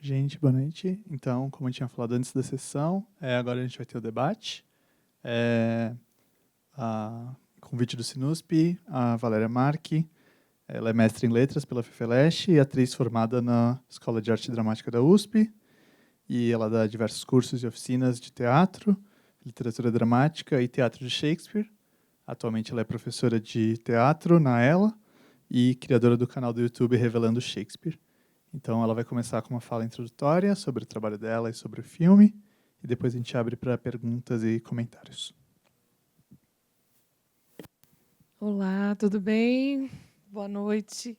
gente, boa noite. Então, como eu tinha falado antes da sessão, agora a gente vai ter o debate. Convite do Sinusp, a Valéria Marchi, ela é mestre em letras pela FEFELESH e atriz formada na Escola de Arte Dramática da USP, e ela dá diversos cursos e oficinas de teatro, literatura dramática e teatro de Shakespeare. Atualmente ela é professora de teatro na ELA e criadora do canal do YouTube Revelando Shakespeare. Então, ela vai começar com uma fala introdutória sobre o trabalho dela e sobre o filme, e depois a gente abre para perguntas e comentários. Olá, tudo bem? Boa noite.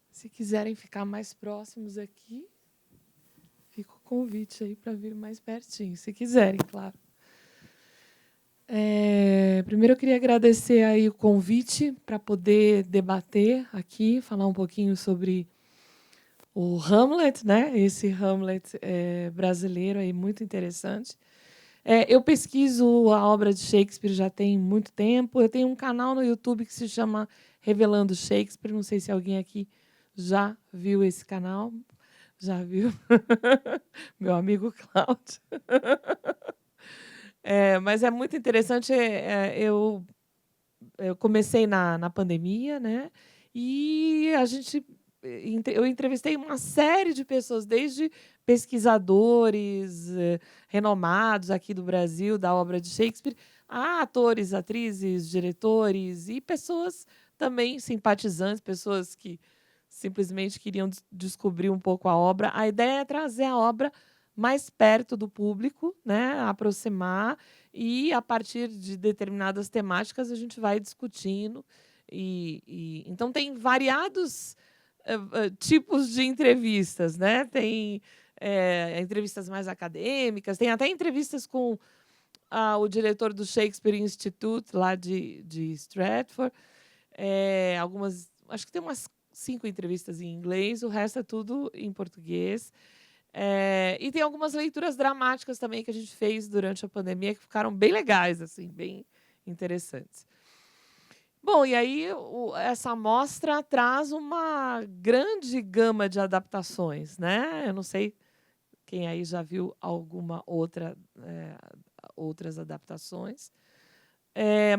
Se quiserem ficar mais próximos aqui, fica o convite aí para vir mais pertinho, se quiserem, claro. Primeiro eu queria agradecer aí o convite para poder debater aqui, falar um pouquinho sobre o Hamlet, né? Esse Hamlet brasileiro aí muito interessante. Eu pesquiso a obra de Shakespeare já tem muito tempo. Eu tenho um canal no YouTube que se chama Revelando Shakespeare. Não sei se alguém aqui já viu esse canal. Já viu? Meu amigo Cláudio. Mas é muito interessante. Eu comecei na pandemia, né? E eu entrevistei uma série de pessoas, desde pesquisadores renomados aqui do Brasil, da obra de Shakespeare, a atores, atrizes, diretores e pessoas também simpatizantes, pessoas que simplesmente queriam descobrir um pouco a obra. A ideia é trazer a obra mais perto do público, né? Aproximar, e a partir de determinadas temáticas a gente vai discutindo. Então tem variados tipos de entrevistas, né? Tem entrevistas mais acadêmicas, tem até entrevistas com o diretor do Shakespeare Institute, lá de Stratford. Algumas, acho que tem umas 5 entrevistas em inglês, o resto é tudo em português. E tem algumas leituras dramáticas também que a gente fez durante a pandemia que ficaram bem legais, assim, bem interessantes. Bom, e aí essa amostra traz uma grande gama de adaptações, né? Eu não sei quem aí já viu alguma outras adaptações.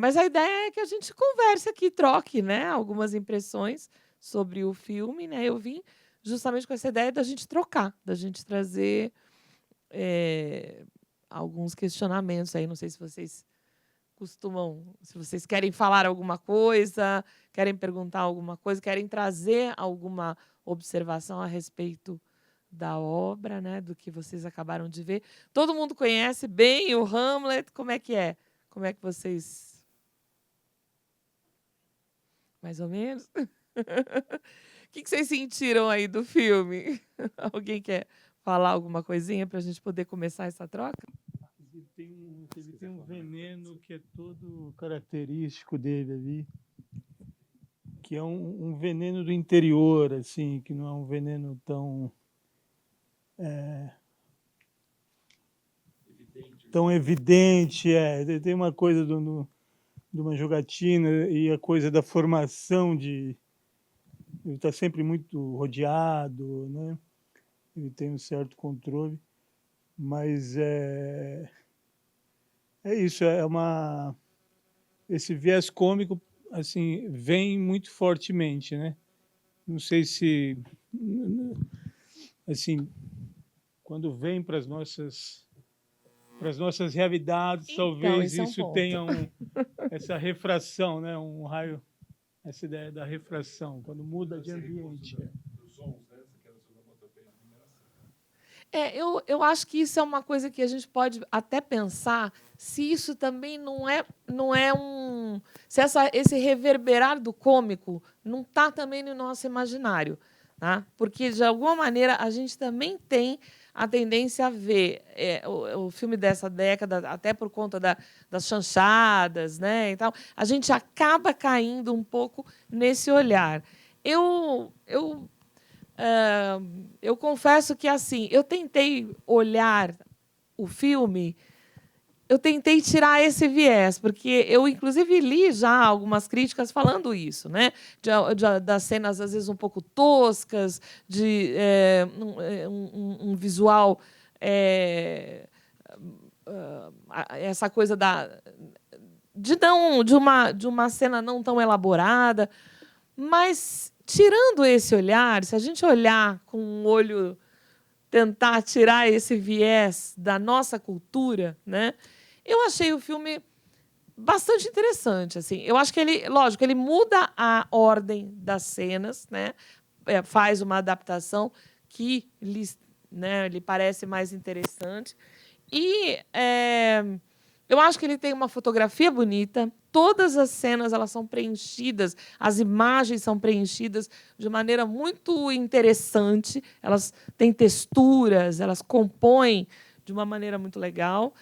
Mas a ideia é que a gente converse aqui, troque, né, algumas impressões sobre o filme, né? Eu vim justamente com essa ideia da gente trocar, da gente trazer alguns questionamentos aí. Não sei se vocês se vocês querem falar alguma coisa, querem perguntar alguma coisa, querem trazer alguma observação a respeito da obra, né, do que vocês acabaram de ver. Todo mundo conhece bem o Hamlet? Como é que é? Como é que vocês... Mais ou menos? O que vocês sentiram aí do filme? Alguém quer falar alguma coisinha para a gente poder começar essa troca? Ele tem um veneno que é todo característico dele ali, que é um veneno do interior, assim, que não é um veneno tão tão evidente. Tem uma coisa de uma jogatina e a coisa da formação de... Ele está sempre muito rodeado, né? Ele tem um certo controle, mas é isso, esse viés cômico, assim, vem muito fortemente, né? Não sei se, assim, quando vem para as nossas realidades, Então, talvez esse é um isso ponto. tenha essa refração, né? Um raio, essa ideia da refração, quando muda de ambiente. Eu acho que isso é uma coisa que a gente pode até pensar se isso também não é um... Se esse reverberar do cômico não está também no nosso imaginário. Tá? Porque, de alguma maneira, a gente também tem a tendência a ver o filme dessa década, até por conta das chanchadas, né, e tal, a gente acaba caindo um pouco nesse olhar. Eu confesso que, assim, eu tentei olhar o filme eu tentei tirar esse viés, porque eu, inclusive, li já algumas críticas falando isso, né? Das cenas, às vezes, um pouco toscas, de um visual... essa coisa de uma cena não tão elaborada. Mas, tirando esse olhar, se a gente olhar com um olho... tentar tirar esse viés da nossa cultura, né? Eu achei o filme bastante interessante, assim. Eu acho que ele, lógico, ele muda a ordem das cenas, né? Faz uma adaptação que lhe parece mais interessante. E eu acho que ele tem uma fotografia bonita. Todas as cenas elas são preenchidas, as imagens são preenchidas de maneira muito interessante. Elas têm texturas, elas compõem de uma maneira muito legal.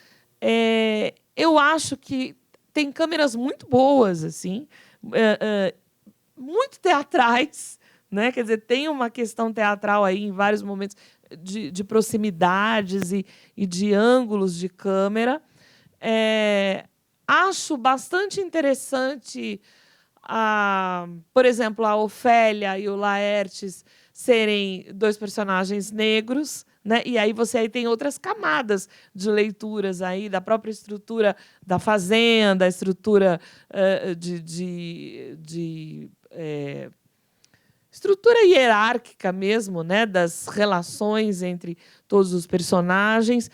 Eu acho que tem câmeras muito boas, assim, muito teatrais, né? Quer dizer, tem uma questão teatral aí em vários momentos de proximidades e de ângulos de câmera. Acho bastante interessante, por exemplo, a Ofélia e o Laertes serem dois personagens negros, né? E aí você aí tem outras camadas de leituras aí da própria estrutura da fazenda, a estrutura estrutura hierárquica mesmo, né? Das relações entre todos os personagens.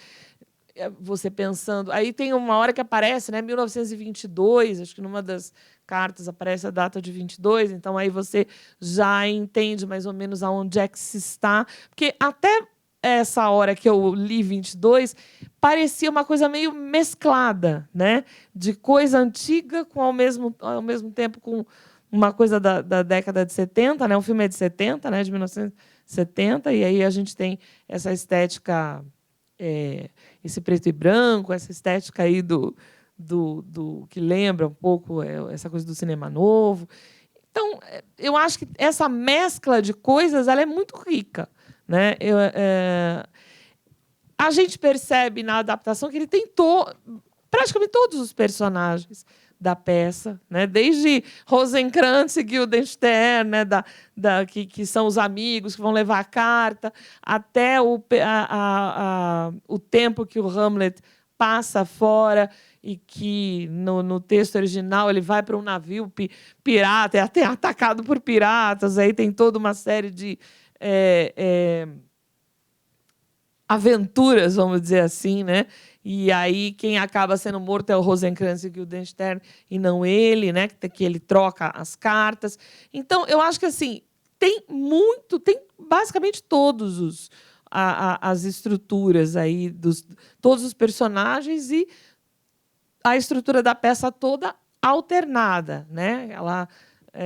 Você pensando... Aí tem uma hora que aparece, né, 1922, acho que numa das cartas aparece a data de 22, então aí você já entende mais ou menos aonde é que se está. Porque até essa hora que eu li 22, parecia uma coisa meio mesclada, né? De coisa antiga com ao mesmo tempo com uma coisa da década de 70, né? O filme é de 70, né, de 1970, e aí a gente tem essa estética... esse preto e branco, essa estética aí do que lembra um pouco essa coisa do cinema novo. Então, eu acho que essa mescla de coisas ela é muito rica, né? A gente percebe na adaptação que ele tem praticamente todos os personagens da peça, né? Desde Rosencrantz e Guildenstern, né? Que são os amigos que vão levar a carta, até o tempo que o Hamlet passa fora e que, no texto original, ele vai para um navio pirata, é até atacado por piratas, aí tem toda uma série de aventuras, vamos dizer assim, né? E aí quem acaba sendo morto é o Rosencrantz e Guildenstern e não ele, né? Que ele troca as cartas. Então, eu acho que assim tem basicamente todos as estruturas aí todos os personagens e a estrutura da peça toda alternada, né?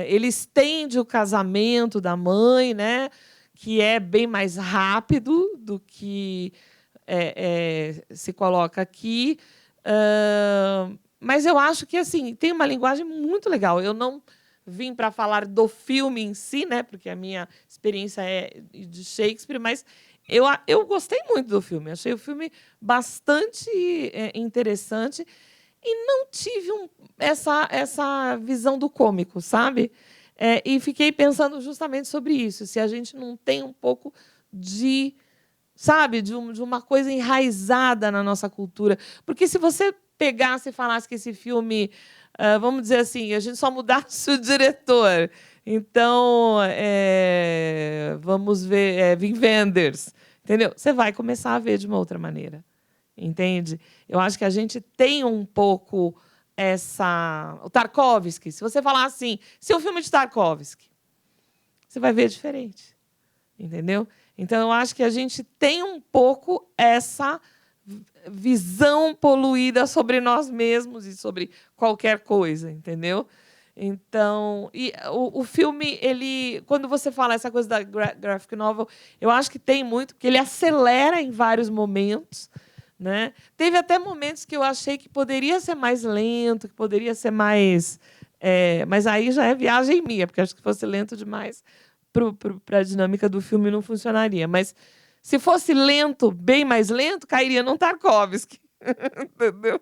Ele estende o casamento da mãe, né? Que é bem mais rápido do que se coloca aqui. Mas eu acho que assim tem uma linguagem muito legal. Eu não vim para falar do filme em si, né? Porque a minha experiência é de Shakespeare, mas eu gostei muito do filme. Achei o filme bastante interessante e não tive essa visão do cômico, sabe? E fiquei pensando justamente sobre isso. Se a gente não tem um pouco de uma coisa enraizada na nossa cultura. Porque se você pegasse e falasse que esse filme, vamos dizer assim, a gente só mudasse o diretor. Então, vamos ver Wim Wenders, entendeu? Você vai começar a ver de uma outra maneira, entende? Eu acho que a gente tem um pouco o Tarkovsky. Se você falar assim, se é um filme de Tarkovsky, você vai ver diferente, entendeu? Então, eu acho que a gente tem um pouco essa visão poluída sobre nós mesmos e sobre qualquer coisa, entendeu? Então, o filme, quando você fala essa coisa da graphic novel, eu acho que tem muito, porque ele acelera em vários momentos, né? Teve até momentos que eu achei que poderia ser mais lento, que poderia ser mais... mas aí já é viagem minha, porque acho que se fosse lento demais... para a dinâmica do filme não funcionaria. Mas se fosse lento, bem mais lento, cairia num Tarkovsky. Entendeu?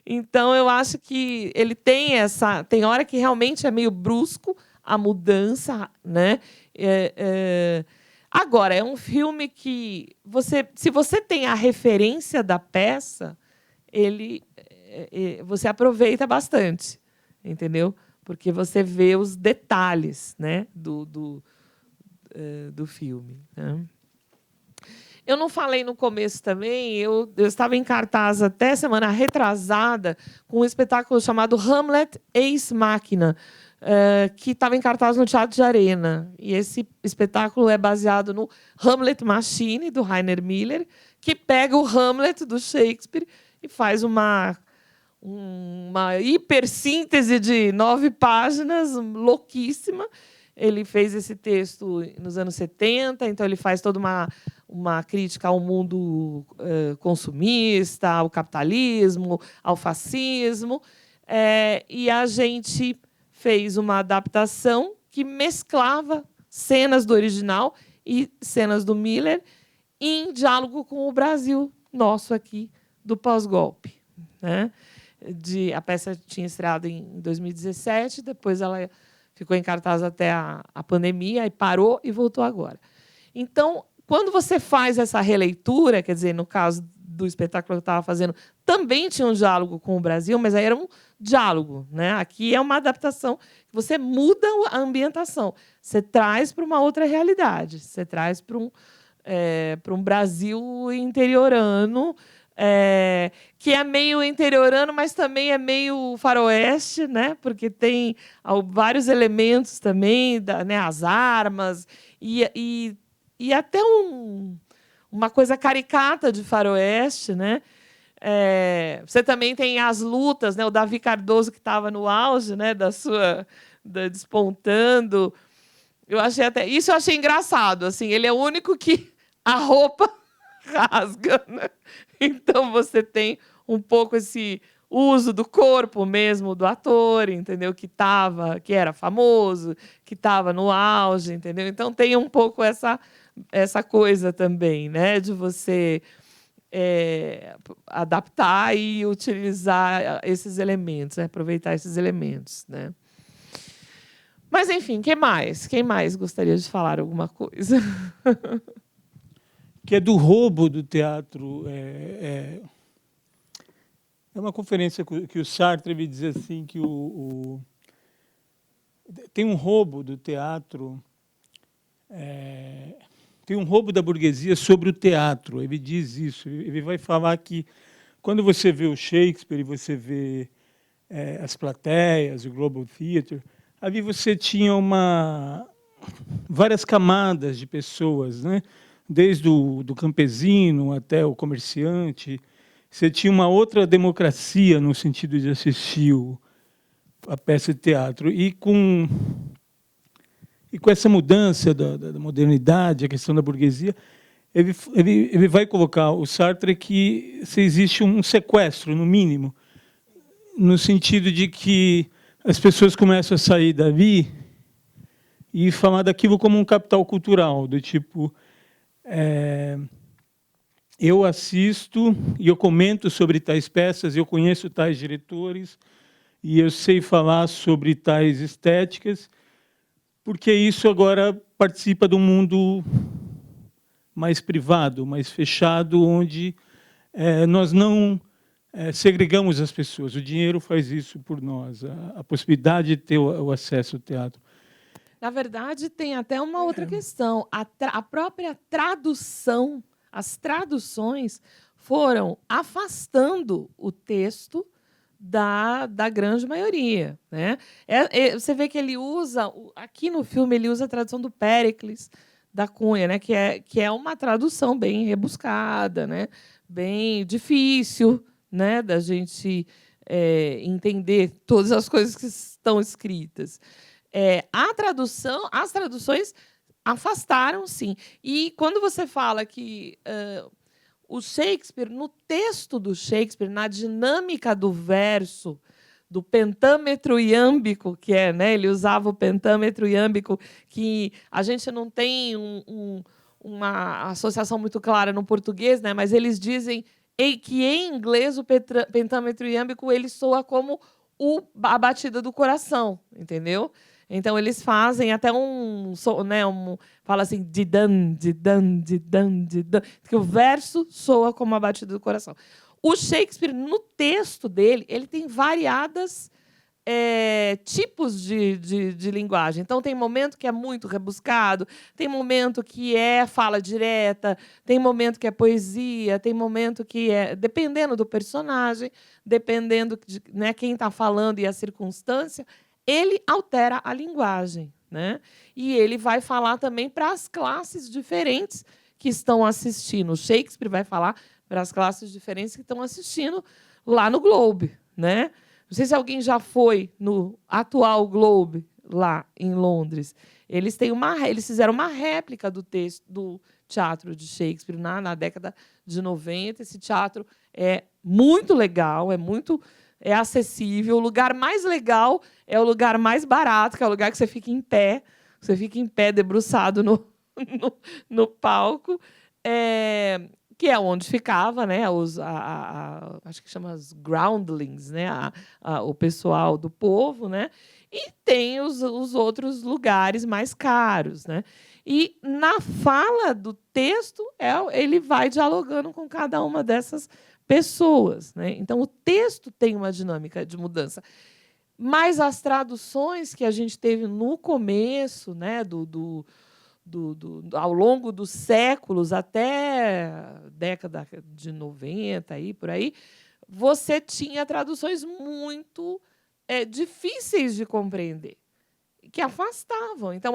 Então, eu acho que ele tem essa... Tem hora que realmente é meio brusco a mudança, né? Agora, é um filme que... se você tem a referência da peça, você aproveita bastante, entendeu? Porque você vê os detalhes, né, do filme, né? Eu não falei no começo também, eu estava em cartaz até semana retrasada com um espetáculo chamado Hamlet Ex Machina, que estava em cartaz no Teatro de Arena. E esse espetáculo é baseado no Hamlet Machine, do Rainer Miller, que pega o Hamlet do Shakespeare e faz uma hipersíntese de 9 páginas, louquíssima. Ele fez esse texto nos anos 70, então ele faz toda uma crítica ao mundo consumista, ao capitalismo, ao fascismo. E a gente fez uma adaptação que mesclava cenas do original e cenas do Miller em diálogo com o Brasil nosso aqui, do pós-golpe, né? A peça tinha estreado em 2017, depois ela ficou em cartaz até a pandemia, e parou e voltou agora. Então, quando você faz essa releitura, quer dizer, no caso do espetáculo que eu estava fazendo, também tinha um diálogo com o Brasil, mas aí era um diálogo, né? Aqui é uma adaptação, você muda a ambientação, você traz para uma outra realidade, você traz para um Brasil interiorano, que é meio interiorano, mas também é meio faroeste, né? Porque tem vários elementos também, né? As armas e até uma coisa caricata de faroeste, né? Você também tem as lutas, né? O Davi Cardoso, que estava no auge, né? Despontando. Isso eu achei engraçado. Assim, ele é o único que a roupa rasga, né? Então você tem um pouco esse uso do corpo mesmo do ator, entendeu? Que era famoso, que estava no auge, entendeu? Então tem um pouco essa coisa também, né? De você adaptar e utilizar esses elementos, né? Aproveitar esses elementos, né? Mas, enfim, quem mais? Quem mais gostaria de falar alguma coisa? Que é do roubo do teatro. É uma conferência que o Sartre me diz assim que tem um roubo do teatro, tem um roubo da burguesia sobre o teatro. Ele diz isso. Ele vai falar que quando você vê o Shakespeare e você vê as plateias, o Global Theatre, ali você tinha várias camadas de pessoas, né? Desde do campesino até o comerciante. Você tinha uma outra democracia no sentido de assistir a peça de teatro. E com essa mudança da modernidade, a questão da burguesia, ele vai colocar o Sartre que se existe um sequestro, no mínimo, no sentido de que as pessoas começam a sair dali e falar daquilo como um capital cultural, do tipo... eu assisto e eu comento sobre tais peças, eu conheço tais diretores e eu sei falar sobre tais estéticas, porque isso agora participa de um mundo mais privado, mais fechado, onde nós não segregamos as pessoas. O dinheiro faz isso por nós, a possibilidade de ter o acesso ao teatro. Na verdade, tem até uma outra questão. A própria tradução, as traduções foram afastando o texto da grande maioria, né? Você vê que ele usa, aqui no filme, ele usa a tradução do Péricles da Cunha, né? Que é uma tradução bem rebuscada, né? Bem difícil, né? Da gente entender todas as coisas que estão escritas. As traduções afastaram, sim. E quando você fala que o Shakespeare, no texto do Shakespeare, na dinâmica do verso, do pentâmetro iâmbico, que né, ele usava o pentâmetro iâmbico, que a gente não tem uma associação muito clara no português, né, mas eles dizem que em inglês o pentâmetro iâmbico ele soa como a batida do coração, entendeu? Então eles fazem até né, fala assim, didan, didan, didan, didan, que o verso soa como a batida do coração. O Shakespeare, no texto dele, ele tem variadas tipos de linguagem. Então, tem momento que é muito rebuscado, tem momento que é fala direta, tem momento que é poesia, tem momento que é... Dependendo do personagem, dependendo de, né, quem está falando e a circunstância, ele altera a linguagem, né? E ele vai falar também para as classes diferentes que estão assistindo. O Shakespeare vai falar para as classes diferentes que estão assistindo lá no Globe, né? Não sei se alguém já foi no atual Globe, lá em Londres. Eles fizeram uma réplica do texto do teatro de Shakespeare na década de 90. Esse teatro é muito legal, é acessível. O lugar mais legal é o lugar mais barato, que é o lugar que você fica em pé. Você fica em pé, debruçado no palco. Que é onde ficava, né, acho que chama os groundlings, né, o pessoal do povo, né, e tem os outros lugares mais caros, né. E na fala do texto ele vai dialogando com cada uma dessas pessoas, né. Então o texto tem uma dinâmica de mudança, mas as traduções que a gente teve no começo, né, ao longo dos séculos, até a década de 90, aí, por aí, você tinha traduções muito difíceis de compreender, que afastavam. Então,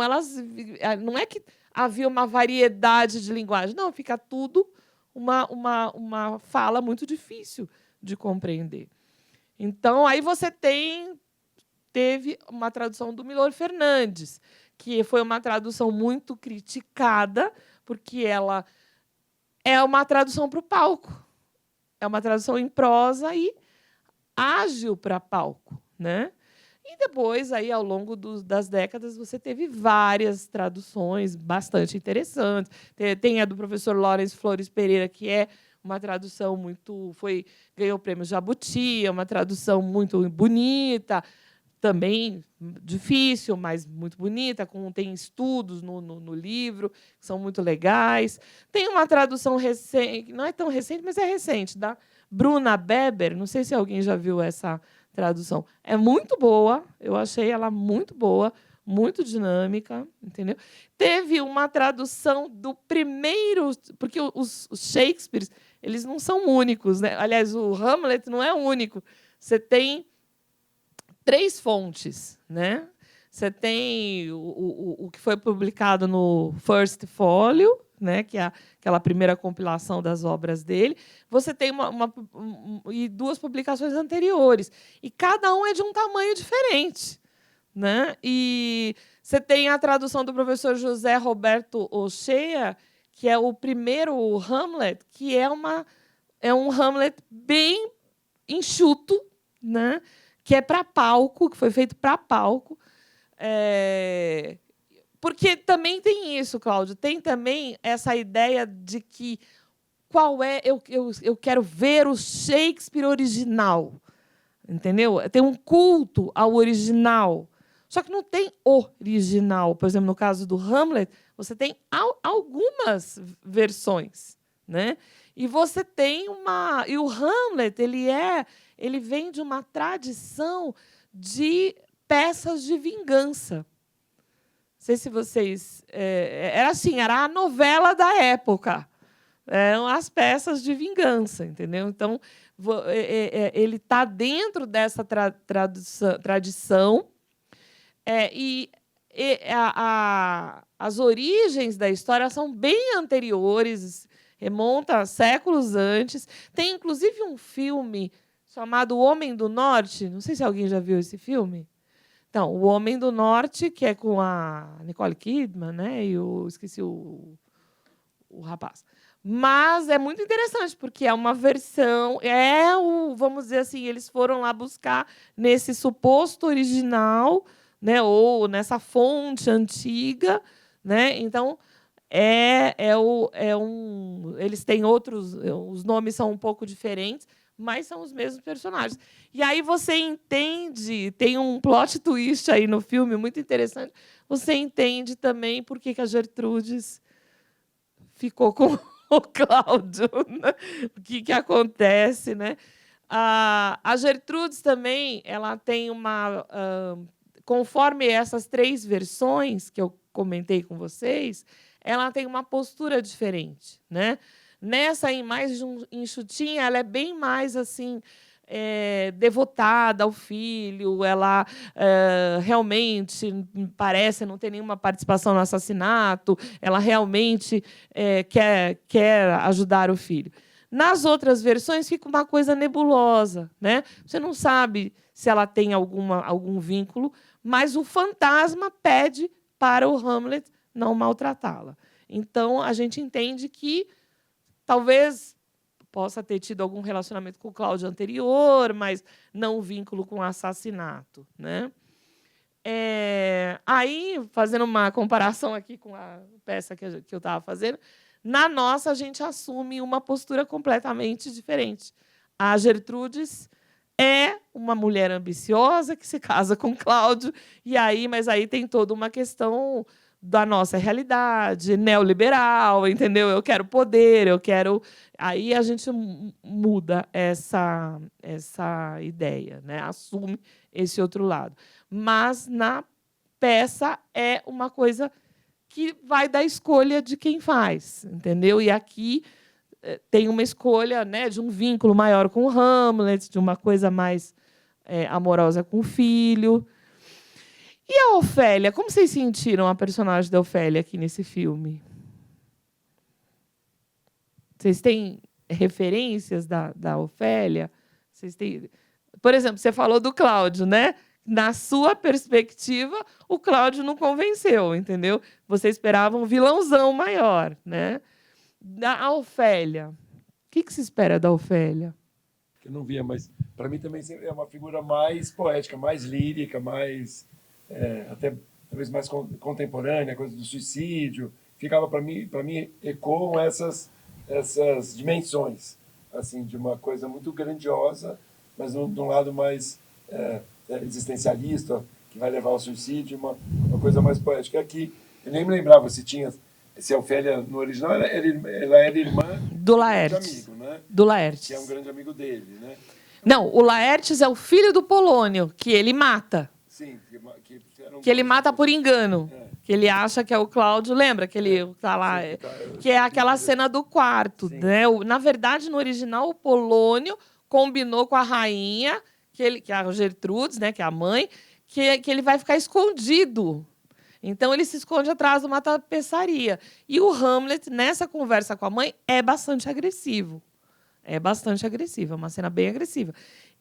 não é que havia uma variedade de linguagem, não, fica tudo uma fala muito difícil de compreender. Então, aí você teve uma tradução do Milor Fernandes, que foi uma tradução muito criticada, porque ela é uma tradução para o palco. É uma tradução em prosa e ágil para palco, né? E depois, aí, ao longo das décadas, você teve várias traduções bastante interessantes. Tem a do professor Lawrence Flores Pereira, que é uma tradução ganhou o prêmio Jabuti, é uma tradução muito bonita, também difícil, mas muito bonita, tem estudos no livro, que são muito legais. Tem uma tradução recente, não é tão recente, mas é recente, da Bruna Beber, não sei se alguém já viu essa tradução. É muito boa, eu achei ela muito boa, muito dinâmica, entendeu? Teve uma tradução do primeiro, porque os Shakespeare, eles não são únicos, né? Aliás, o Hamlet não é único. Você tem 3 fontes, né? Você tem o que foi publicado no First Folio, né? Que é aquela primeira compilação das obras dele. Você tem e 2 publicações anteriores, e cada um é de um tamanho diferente, né? E você tem a tradução do professor José Roberto Ochea, que é o primeiro Hamlet, que é um Hamlet bem enxuto, né? Que é para palco, que foi feito para palco. Porque também tem isso, Cláudio, tem também essa ideia de que eu quero ver o Shakespeare original, entendeu? Tem um culto ao original. Só que não tem original. Por exemplo, no caso do Hamlet, você tem algumas versões, né? E você tem e o Hamlet, ele vem de uma tradição de peças de vingança. Não sei se vocês... era a novela da época. Eram as peças de vingança, entendeu? Então, ele está dentro dessa tradição. As origens da história são bem anteriores, remonta a séculos antes. Tem, inclusive, um filme chamado O Homem do Norte. Não sei se alguém já viu esse filme. Então, O Homem do Norte, que é com a Nicole Kidman, né? E esqueci o rapaz. Mas é muito interessante, porque é uma versão... vamos dizer assim, eles foram lá buscar nesse suposto original, né? Ou nessa fonte antiga, né? Então, Eles têm outros... Os nomes são um pouco diferentes, mas são os mesmos personagens. E aí você entende... Tem um plot twist aí no filme muito interessante. Você entende também por que a Gertrudes ficou com o Cláudio. Né? O que acontece, né? A Gertrudes também, ela tem uma... conforme essas 3 versões que eu comentei com vocês, ela tem uma postura diferente, né? Nessa mais enxutinha, ela é bem mais assim devotada ao filho. Ela realmente parece não ter nenhuma participação no assassinato. Ela realmente quer ajudar o filho. Nas outras versões fica uma coisa nebulosa, né? Você não sabe se ela tem algum vínculo, mas o fantasma pede para o Hamlet não maltratá-la. Então, a gente entende que talvez possa ter tido algum relacionamento com o Cláudio anterior, mas não um vínculo com o assassinato, né? Aí, fazendo uma comparação aqui com a peça que eu estava fazendo, na nossa, a gente assume uma postura completamente diferente. A Gertrudes é uma mulher ambiciosa que se casa com Cláudio, mas aí tem toda uma questão da nossa realidade neoliberal, entendeu? Eu quero poder, eu quero... Aí a gente muda essa ideia, né? Assume esse outro lado. Mas, na peça, é uma coisa que vai da escolha de quem faz, entendeu? E aqui tem uma escolha, né, de um vínculo maior com o Hamlet, de uma coisa mais amorosa com o filho. E a Ofélia? Como vocês sentiram a personagem da Ofélia aqui nesse filme? Vocês têm referências da Ofélia? Vocês têm... Por exemplo, você falou do Cláudio, né? Na sua perspectiva, o Cláudio não convenceu, entendeu? Você esperava um vilãozão maior, né? A Ofélia. O que se espera da Ofélia? Eu não via, mas para mim também é uma figura mais poética, mais lírica, mais até talvez mais contemporânea, coisa do suicídio. Ficava para mim ecoam essas dimensões, assim, de uma coisa muito grandiosa, mas de um lado mais existencialista, que vai levar ao suicídio, uma coisa mais poética. Aqui, eu nem me lembrava se a Ofélia, no original, ela era irmã do Laertes. Amigo, né? Do Laertes. Que é um grande amigo dele, né? Não, o Laertes é o filho do Polônio, que ele mata. Sim, que ele mata por engano. Que ele acha que é o Cláudio. Lembra que ele está lá? Que é aquela cena do quarto. Né? Na verdade, no original, o Polônio combinou com a rainha, que é a Gertrudes, né, que é a mãe, que ele vai ficar escondido. Então, ele se esconde atrás de uma tapeçaria. E o Hamlet, nessa conversa com a mãe, é bastante agressivo. É bastante agressivo, é uma cena bem agressiva.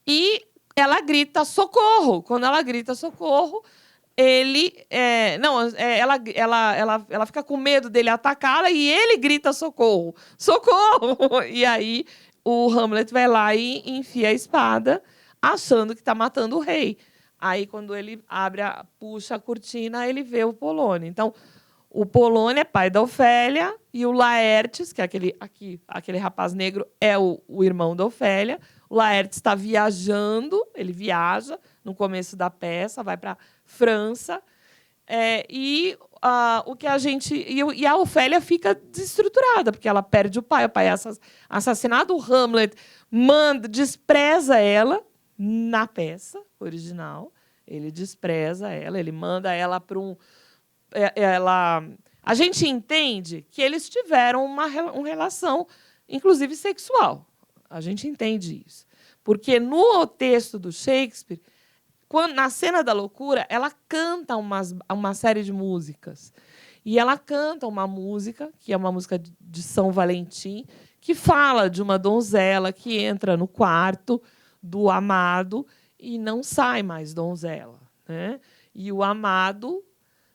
E ela grita socorro. Quando ela grita socorro, ela fica com medo dele atacá-la e ele grita socorro. Socorro! E aí o Hamlet vai lá e enfia a espada, achando que está matando o rei. Aí, quando ele puxa a cortina, ele vê o Polônio. Então, o Polônio é pai da Ofélia e o Laertes, que é aquele rapaz negro, é o irmão da Ofélia. O Laertes está viajando, ele viaja no começo da peça, vai para a França. E a Ofélia fica desestruturada, porque ela perde o pai é assassinado. O Hamlet despreza ela na peça original. Ele despreza ela, ele manda ela para um... A gente entende que eles tiveram uma relação, inclusive sexual. A gente entende isso. Porque no texto do Shakespeare, na cena da loucura, ela canta uma série de músicas. E ela canta uma música, que é uma música de São Valentim, que fala de uma donzela que entra no quarto do amado e não sai mais donzela. Né? E o amado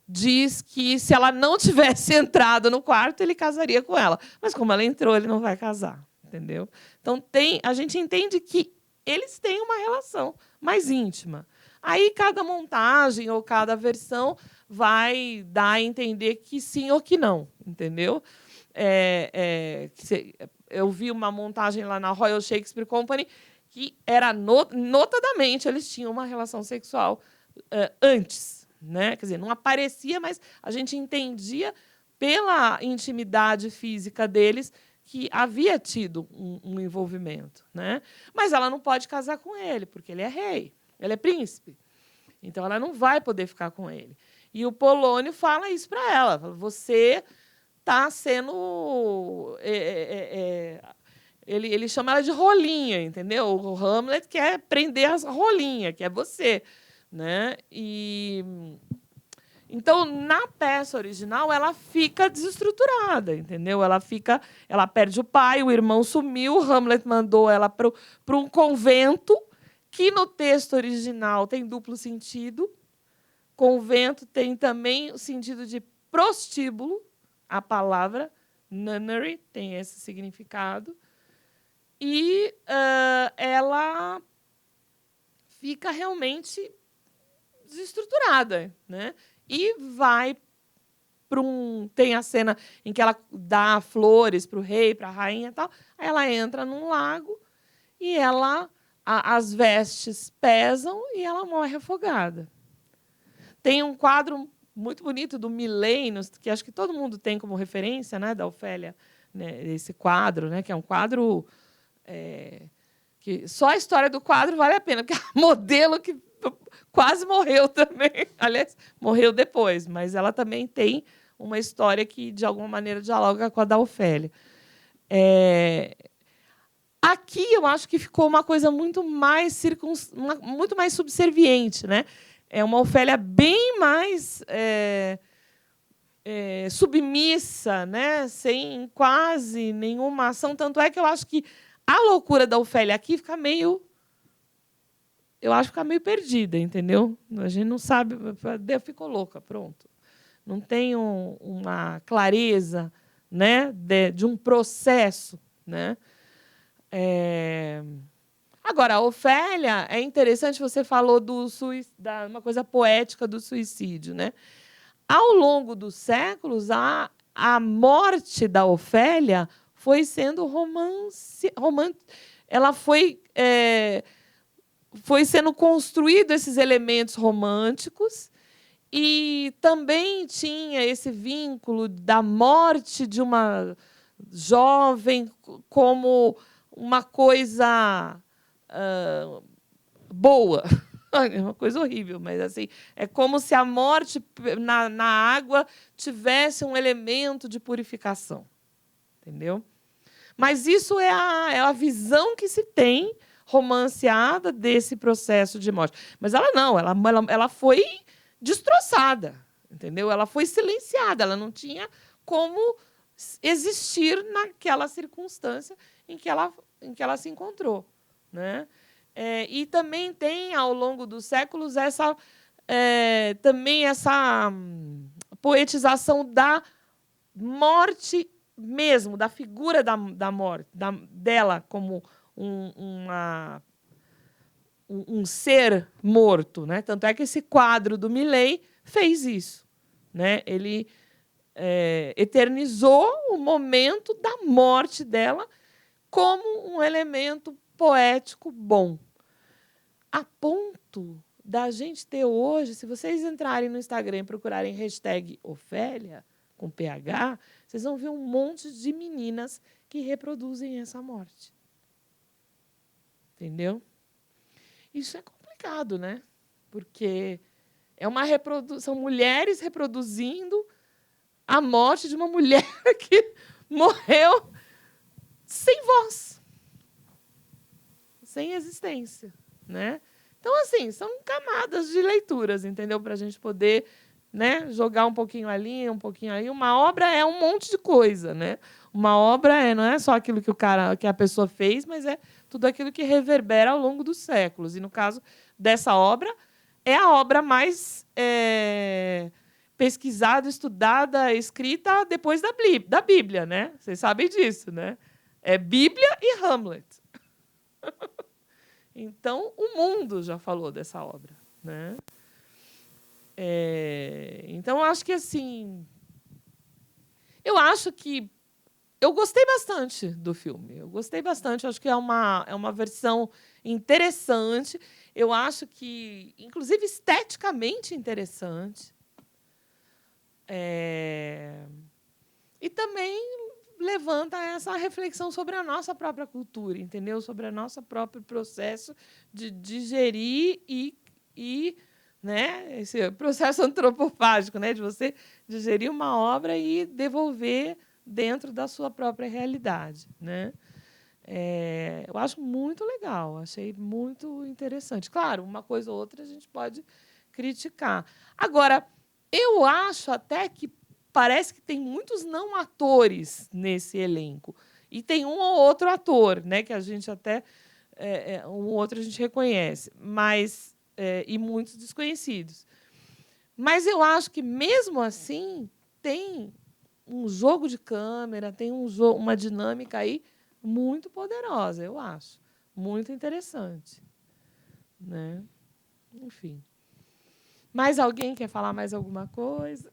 diz que, se ela não tivesse entrado no quarto, ele casaria com ela. Mas, como ela entrou, ele não vai casar. Entendeu? Então, a gente entende que eles têm uma relação mais íntima. Aí, cada montagem ou cada versão vai dar a entender que sim ou que não. entendeu? Eu vi uma montagem lá na Royal Shakespeare Company que era notadamente eles tinham uma relação sexual antes, né? Quer dizer, não aparecia, mas a gente entendia pela intimidade física deles que havia tido um envolvimento, né? Mas ela não pode casar com ele, porque ele é rei, ele é príncipe. Então, ela não vai poder ficar com ele. E o Polônio fala isso para ela. Você está sendo... Ele chama ela de rolinha, entendeu? O Hamlet quer prender as rolinhas, que é você, né? Então, na peça original, ela fica desestruturada, entendeu? Ela perde o pai, o irmão sumiu, o Hamlet mandou ela para um convento, que no texto original tem duplo sentido. Convento tem também o sentido de prostíbulo, a palavra nunnery tem esse significado. E ela fica realmente desestruturada, né? E vai para tem a cena em que ela dá flores para o rei, para a rainha e tal. Aí ela entra num lago e as vestes pesam e ela morre afogada. Tem um quadro muito bonito do Milênios, que acho que todo mundo tem como referência, né, da Ofélia, né, esse quadro, né, que é um quadro que só a história do quadro vale a pena, porque é um modelo que quase morreu também. Aliás, morreu depois, mas ela também tem uma história que, de alguma maneira, dialoga com a da Ofélia. Aqui, eu acho que ficou uma coisa muito mais subserviente, né? É uma Ofélia bem mais submissa, né? Sem quase nenhuma ação. Tanto é que eu acho que a loucura da Ofélia aqui fica meio... Eu acho que fica meio perdida, entendeu? A gente não sabe... Ficou louca, pronto. Não tem uma clareza, né, de um processo, né? Agora, a Ofélia, é interessante, você falou uma coisa poética do suicídio, né? Ao longo dos séculos, a morte da Ofélia foi sendo ela foi sendo construído esses elementos românticos, e também tinha esse vínculo da morte de uma jovem como uma coisa boa. É uma coisa horrível, mas assim, é como se a morte na água tivesse um elemento de purificação. Entendeu? Mas isso é a visão que se tem romanceada desse processo de morte. Mas ela não, ela foi destroçada, entendeu? Ela foi silenciada, ela não tinha como existir naquela circunstância em que ela se encontrou, né? E também tem, ao longo dos séculos, também essa poetização da morte mesmo, da figura da morte, dela como um ser morto, né? Tanto é que esse quadro do Millais fez isso, né? Ele eternizou o momento da morte dela como um elemento poético bom, a ponto da gente ter hoje, se vocês entrarem no Instagram e procurarem #Ofélia com PH, vocês vão ver um monte de meninas que reproduzem essa morte. Entendeu? Isso é complicado, né? Porque são mulheres reproduzindo a morte de uma mulher que morreu sem voz, sem existência, né? Então, assim, são camadas de leituras, entendeu? Para a gente poder, né, jogar um pouquinho ali, um pouquinho aí. Uma obra é um monte de coisa, né? Uma obra não é só aquilo que a pessoa fez, mas é tudo aquilo que reverbera ao longo dos séculos. E, no caso dessa obra, é a obra mais pesquisada, estudada, escrita depois da Bíblia, né? Vocês sabem disso, né? É Bíblia e Hamlet. Então, o mundo já falou dessa obra, né? Então, acho que assim... Eu acho que eu gostei bastante do filme. Eu gostei bastante. Acho que é uma versão interessante. Eu acho que, inclusive, esteticamente interessante. E também levanta essa reflexão sobre a nossa própria cultura, entendeu? Sobre o nosso próprio processo de digerir e né, esse processo antropofágico, né, de você digerir uma obra e devolver dentro da sua própria realidade, né? Eu acho muito legal, achei muito interessante. Claro, uma coisa ou outra a gente pode criticar. Agora, eu acho até que parece que tem muitos não atores nesse elenco. E tem um ou outro ator, né, que a gente até um ou outro a gente reconhece, mas e muitos desconhecidos. Mas eu acho que mesmo assim tem um jogo de câmera, tem uma dinâmica aí muito poderosa, eu acho, muito interessante, né? Enfim. Mais alguém quer falar mais alguma coisa?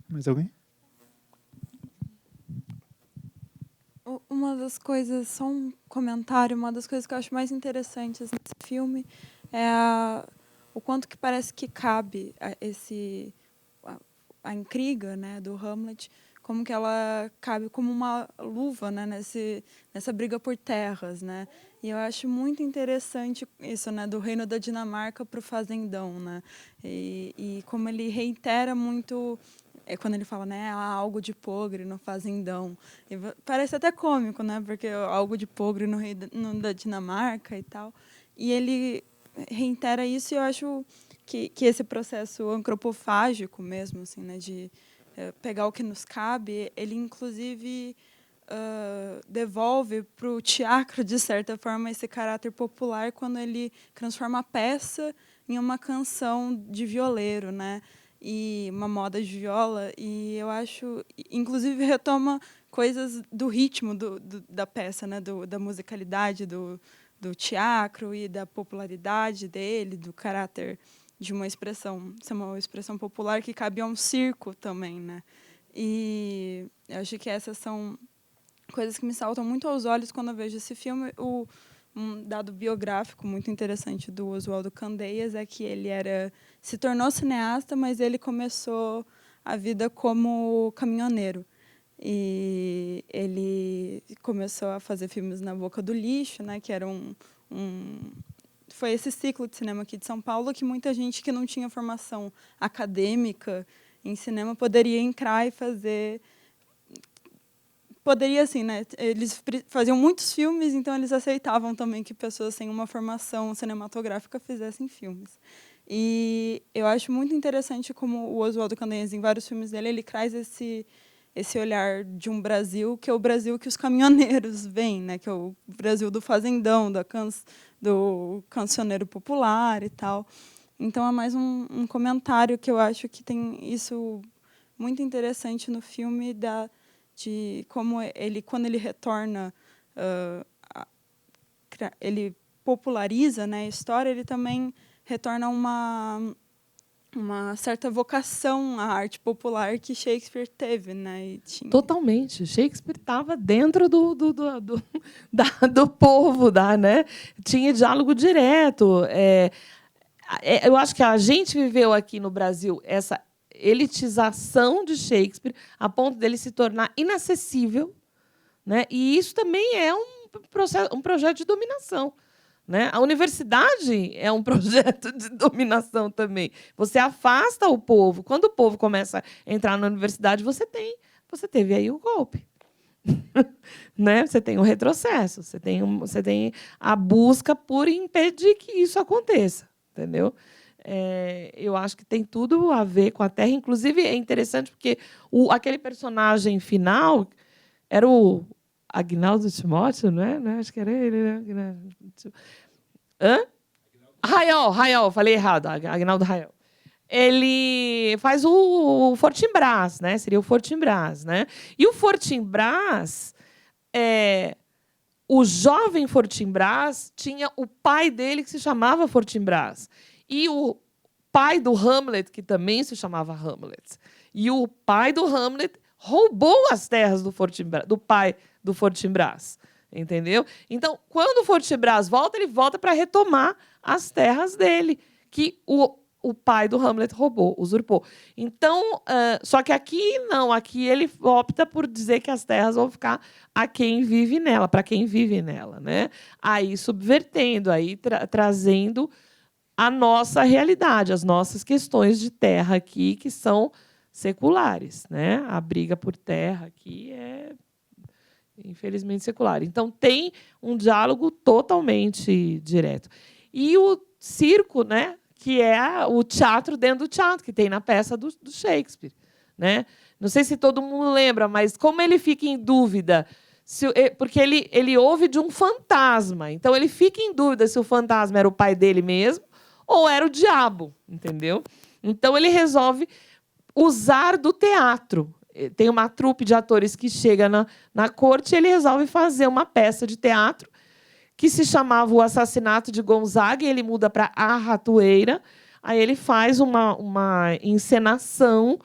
Mais alguém? Uma das coisas, só um comentário, uma das coisas que eu acho mais interessantes nesse filme é o quanto que parece que cabe a intriga, né, do Hamlet, como que ela cabe como uma luva, né, nessa briga por terras, né? E eu acho muito interessante isso, né, do reino da Dinamarca para o fazendão, né? E como ele reitera muito quando ele fala, né, há algo de pogre no fazendão. E parece até cômico, né, porque algo de pogre no reino da Dinamarca e tal. E ele reitera isso e eu acho que esse processo antropofágico mesmo, assim, né, de pegar o que nos cabe, ele inclusive devolve para o teatro, de certa forma, esse caráter popular quando ele transforma a peça em uma canção de violeiro, né, e uma moda de viola. E eu acho, inclusive, retoma coisas do ritmo da peça, né, da musicalidade do teatro e da popularidade dele, do caráter de uma expressão popular que cabe a um circo também, né? E eu acho que essas são coisas que me saltam muito aos olhos quando eu vejo esse filme. Um dado biográfico muito interessante do Oswaldo Candeias é que ele se tornou cineasta, mas ele começou a vida como caminhoneiro. E ele começou a fazer filmes na Boca do Lixo, né, que era foi esse ciclo de cinema aqui de São Paulo que muita gente que não tinha formação acadêmica em cinema poderia entrar e fazer. Poderia, assim, né? Eles faziam muitos filmes, então eles aceitavam também que pessoas sem uma formação cinematográfica fizessem filmes. E eu acho muito interessante como o Oswaldo Candeias, em vários filmes dele, ele traz esse olhar de um Brasil que é o Brasil que os caminhoneiros veem, né? Que é o Brasil do fazendão, do cancioneiro popular e tal. Então, é mais um comentário que eu acho que tem isso muito interessante no filme, de como ele, quando ele retorna, ele populariza, né, a história, ele também retorna uma certa vocação à arte popular que Shakespeare teve, né? E Totalmente. Shakespeare estava dentro do povo, né? Tinha diálogo direto. Eu acho que a gente viveu aqui no Brasil essa elitização de Shakespeare a ponto dele se tornar inacessível, né? E isso também é um projeto de dominação. Né? A universidade é um projeto de dominação também. Você afasta o povo. Quando o povo começa a entrar na universidade, você teve aí o golpe. Né? Você tem o retrocesso, você tem a busca por impedir que isso aconteça. Entendeu? Eu acho que tem tudo a ver com a Terra. Inclusive, é interessante porque aquele personagem final era o Agnaldo Timóteo, não é? Acho que era ele, né? Hã? Raiol, falei errado, Agnaldo Raiol. Ele faz o Fortinbras, né? Seria o Fortinbras, né? E o Fortinbras, o jovem Fortinbras tinha o pai dele que se chamava Fortinbras. E o pai do Hamlet, que também se chamava Hamlet. E o pai do Hamlet roubou as terras do pai do Fortinbras. Entendeu? Então, quando o Fortinbras volta, ele volta para retomar as terras dele, que o pai do Hamlet roubou, usurpou. Então, só que aqui não, aqui ele opta por dizer que as terras vão ficar a quem vive nela, para quem vive nela, né? Aí subvertendo, aí trazendo a nossa realidade, as nossas questões de terra aqui, que são seculares, né? A briga por terra aqui é, infelizmente, secular. Então, tem um diálogo totalmente direto. E o circo, né, que é o teatro dentro do teatro, que tem na peça do Shakespeare. Né? Não sei se todo mundo lembra, mas como ele fica em dúvida, porque ele ouve de um fantasma. Então, ele fica em dúvida se o fantasma era o pai dele mesmo ou era o diabo. Entendeu? Então, ele resolve usar do teatro. Tem uma trupe de atores que chega na corte e ele resolve fazer uma peça de teatro que se chamava O Assassinato de Gonzaga, e ele muda para A Ratoeira. Aí ele faz uma encenação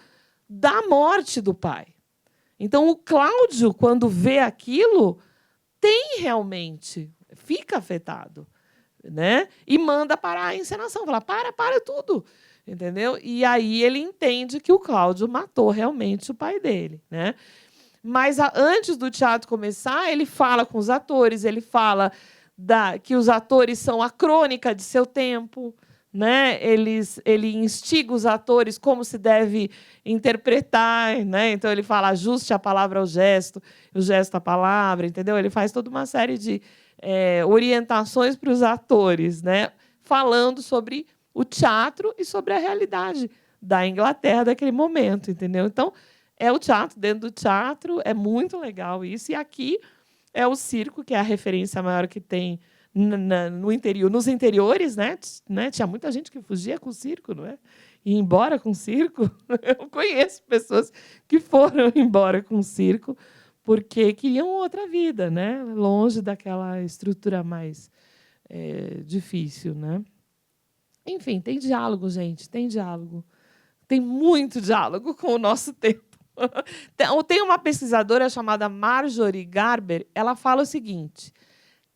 da morte do pai. Então, o Cláudio, quando vê aquilo, fica afetado. Né? E manda parar a encenação. Fala, para tudo. Entendeu? E aí ele entende que o Cláudio matou realmente o pai dele, né? Mas antes do teatro começar, ele fala com os atores, ele fala que os atores são a crônica de seu tempo, né? Ele instiga os atores como se deve interpretar, né? Então ele fala ajuste a palavra ao gesto, o gesto à palavra, entendeu? Ele faz toda uma série de orientações para os atores, né? Falando sobre o teatro e sobre a realidade da Inglaterra daquele momento, entendeu? Então, é o teatro dentro do teatro, é muito legal isso. E aqui é o circo, que é a referência maior que tem no interior, nos interiores, né? Tinha muita gente que fugia com o circo, não é? E embora com o circo. Eu conheço pessoas que foram embora com o circo porque queriam outra vida, né? Longe daquela estrutura mais difícil, né? Enfim, tem diálogo, gente, tem diálogo. Tem muito diálogo com o nosso tempo. Tem uma pesquisadora chamada Marjorie Garber, ela fala o seguinte: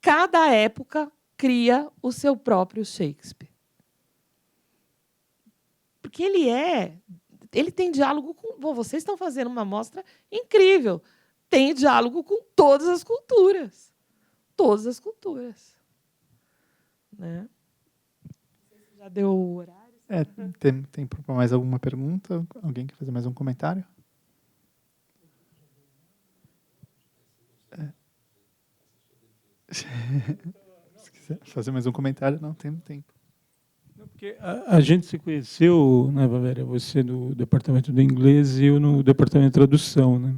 cada época cria o seu próprio Shakespeare. Porque ele tem diálogo com... Bom, vocês estão fazendo uma mostra incrível. Tem diálogo com todas as culturas. Todas as culturas. Né? Já deu o horário? Tem mais alguma pergunta? Alguém quer fazer mais um comentário? Se quiser fazer mais um comentário, não tem tempo. Porque a gente se conheceu, né, Valéria? Você no departamento do inglês e eu no departamento de tradução, né?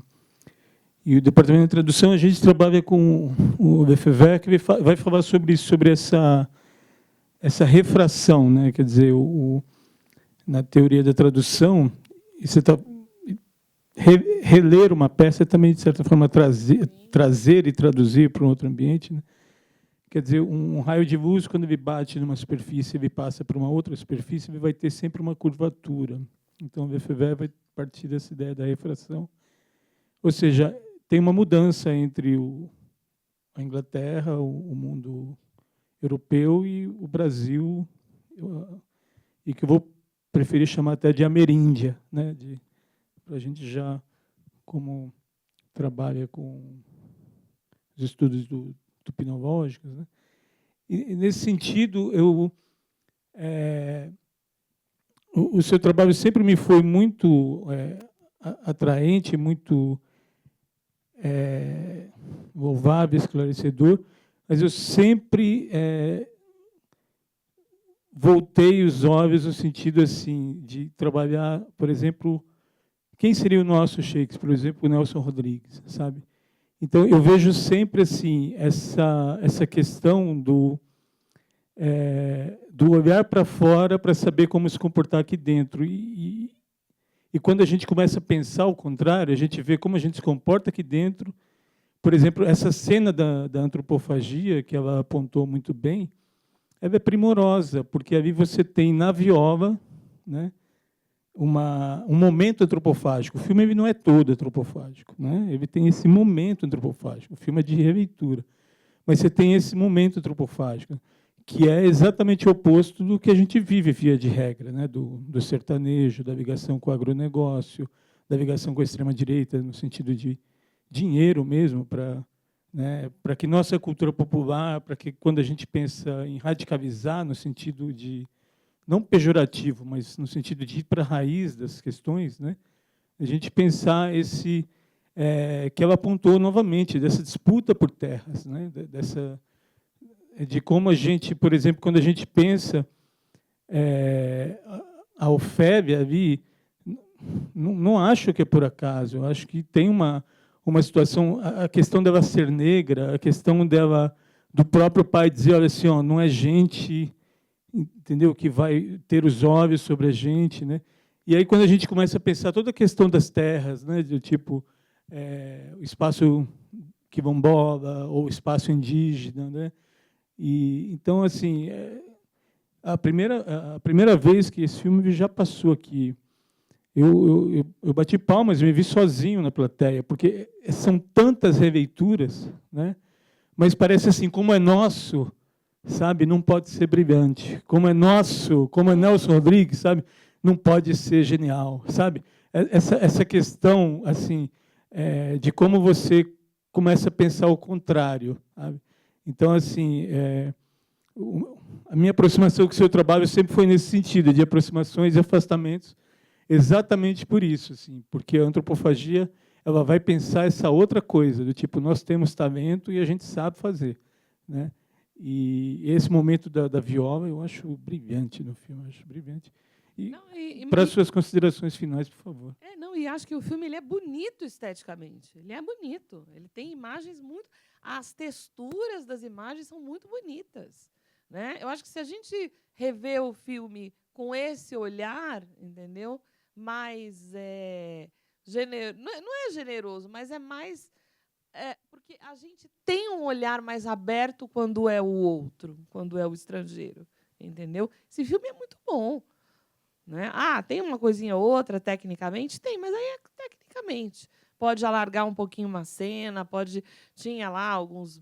E o departamento de tradução, a gente trabalha com o BFV, que vai falar sobre isso, sobre essa refração, né? Quer dizer, na teoria da tradução, você reler uma peça é também, de certa forma, trazer e traduzir para um outro ambiente, né? Quer dizer, um raio de luz, quando ele bate numa superfície, ele passa para uma outra superfície, ele vai ter sempre uma curvatura. Então, o BFV vai partir dessa ideia da refração. Ou seja, tem uma mudança entre a Inglaterra, o mundo europeu e o Brasil, e que eu vou preferir chamar até de ameríndia, né? Para a gente já, como trabalha com os estudos tupinológicos, né? E nesse sentido, o seu trabalho sempre me foi muito atraente, muito louvável, esclarecedor, mas eu sempre voltei os olhos no sentido assim de trabalhar, por exemplo, quem seria o nosso Shakespeare, por exemplo, o Nelson Rodrigues, sabe? Então eu vejo sempre assim essa questão do olhar para fora para saber como se comportar aqui dentro e quando a gente começa a pensar o contrário, a gente vê como a gente se comporta aqui dentro. Por exemplo, essa cena da antropofagia que ela apontou muito bem, ela é primorosa, porque ali você tem na viola, né, um momento antropofágico. O filme ele não é todo antropofágico, né? Ele tem esse momento antropofágico. O filme é de releitura. Mas você tem esse momento antropofágico, que é exatamente o oposto do que a gente vive, via de regra, né? Do sertanejo, da ligação com o agronegócio, da ligação com a extrema-direita, no sentido de dinheiro mesmo, para que nossa cultura popular, para que, quando a gente pensa em radicalizar, no sentido de, não pejorativo, mas no sentido de ir para a raiz das questões, né, a gente pensar que ela apontou novamente, dessa disputa por terras, né, de como a gente, por exemplo, quando a gente pensa a Ofélia ali, não acho que é por acaso, eu acho que tem uma situação, a questão dela ser negra, a questão dela, do próprio pai dizer, olha assim, ó, não é gente, entendeu, que vai ter os olhos sobre a gente, né? E aí, quando a gente começa a pensar toda a questão das terras, né, do tipo o espaço quilombola ou o espaço indígena, né? E então, assim, a primeira vez que esse filme já passou aqui, eu bati palmas e me vi sozinho na plateia, porque são tantas releituras, né? Mas parece assim, como é nosso, sabe, não pode ser brilhante. Como é nosso, como é Nelson Rodrigues, sabe, não pode ser genial, sabe? Essa questão, assim, de como você começa a pensar o contrário, sabe? Então, assim, a minha aproximação com o seu trabalho sempre foi nesse sentido, de aproximações e afastamentos, exatamente por isso, assim, porque a antropofagia ela vai pensar essa outra coisa, do tipo, nós temos talento e a gente sabe fazer, né? E esse momento da viola eu acho brilhante no filme, acho brilhante. E, para as suas considerações finais, por favor. Não, e acho que o filme ele é bonito esteticamente. Ele é bonito. Ele tem imagens muito... As texturas das imagens são muito bonitas, né? Eu acho que se a gente rever o filme com esse olhar, entendeu? Mais não é generoso, mas é mais... porque a gente tem um olhar mais aberto quando é o outro, quando é o estrangeiro, entendeu? Esse filme é muito bom. Né? Tem uma coisinha ou outra, tecnicamente? Tem, mas aí é tecnicamente. Pode alargar um pouquinho uma cena, tinha lá algumas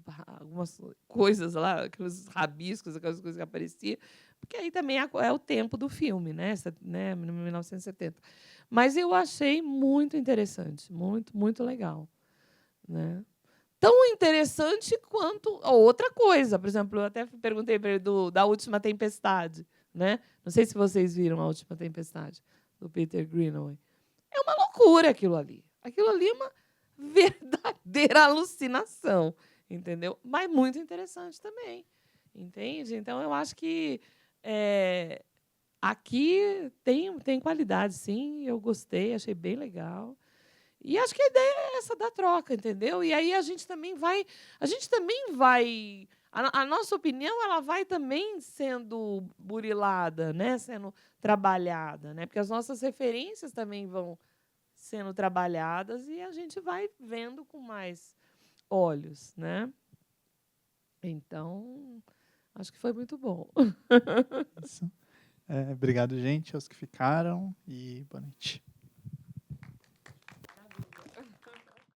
coisas lá, aqueles rabiscos, aquelas coisas que apareciam, porque aí também é o tempo do filme, né? 1970. Mas eu achei muito interessante, muito, muito legal. Né? Tão interessante quanto outra coisa. Por exemplo, eu até perguntei para ele da Última Tempestade. Né? Não sei se vocês viram A Última Tempestade, do Peter Greenaway. É uma loucura aquilo ali. Aquilo ali é uma verdadeira alucinação, entendeu? Mas muito interessante também, entende? Então, eu acho que aqui tem qualidade, sim. Eu gostei, achei bem legal. E acho que a ideia é essa da troca, entendeu? E aí a gente também vai... A nossa opinião ela vai também sendo burilada, né? Sendo trabalhada, né? Porque as nossas referências também vão sendo trabalhadas e a gente vai vendo com mais olhos, né? Então, acho que foi muito bom. Isso. Obrigado, gente, aos que ficaram, e boa noite.